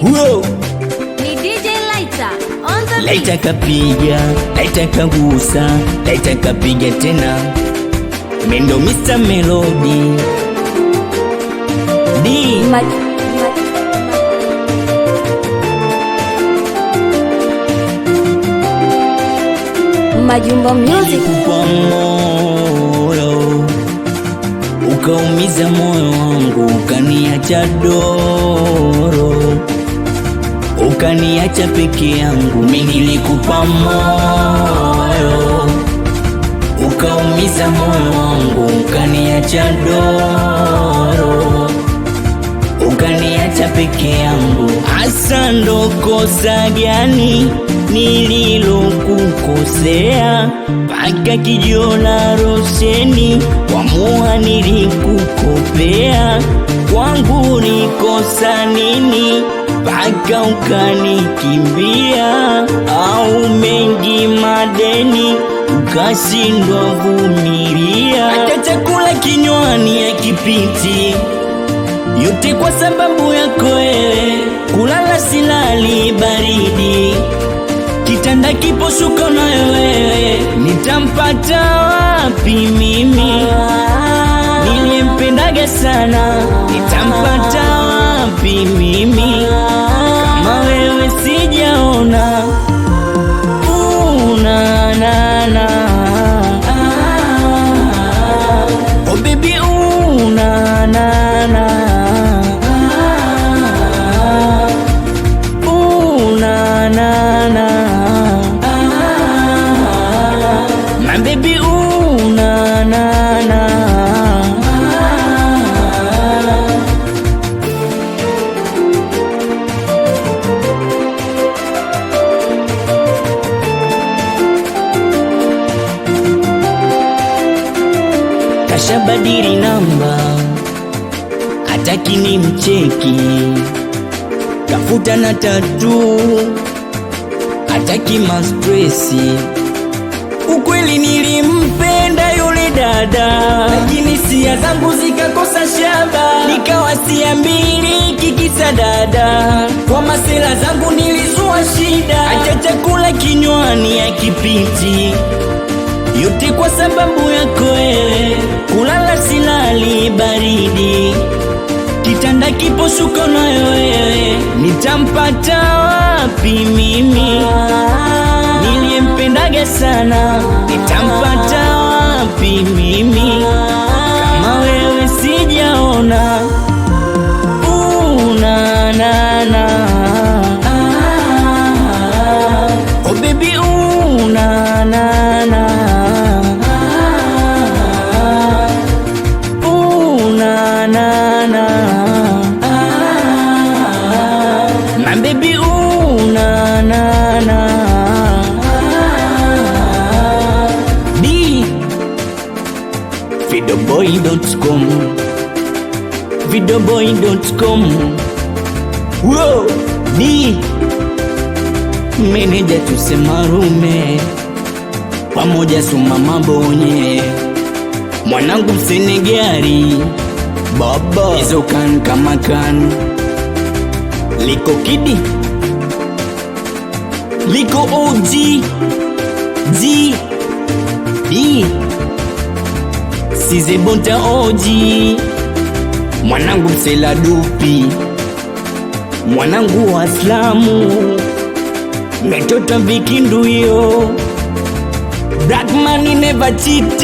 Wow. Ni DJ Lighter on the Lighter kapiga, Lighter kagusa, Lighter kapiga tena. Mendo Mr. Melody D Majumba Music. Nilikupa moyo, ukaumiza moyo wangu, ukaniacha doro, ukaniacha peke yangu. Mimi nilikupa moyo, ukaumiza moyo wangu, ukaniacha doro, ukaniacha peke yangu. Asa ndo kosa gani nililokukosea mpaka kijiona rosheni kwa muha nilikukopea? Kwangu ni kosa nini mpaka ukanikimbia? Au mengi madeni ukashindwa vumilia? Hata chakula kinywani hakipiti, yote kwa sababu yako wewe. Kulala silali baridi, kitanda kipo shuka nayo wewe. Nitampata wapi mimi niliyempendaga sana? Nitampata wapi mimi kama wewe sijaona? Na oh baby, my baby, kashabadili namba, hataki ni mcheki, kafuta na tatu, hataki mastresi. Ukweli nilimpenda yule dada, lakini sia zangu zikakosa shaba, nikawa siambili kikisa dada. Kwa masela zangu nilizua shida, hata chakula kinywani hakipiti, yote kwa sababu yako wewe. Kulala silali baridi, kitanda kipo shuka nayo wewe. Nitampata wapi mimi niliyempendaga sana? Nitampata wapi mimi kama wewe sijaona? Oh baby, my baby, D Videoboy.com, Videoboy.com. Wow, D meneja tusema rume pamoja suma mabonye, mwanangu Senegari baba hizo kan kama kan, liko kidi, liko OG G D Size bonta OG, mwanangu Msela Dupi, mwanangu Waslamu, metota vikindu yo, Black man never cheat.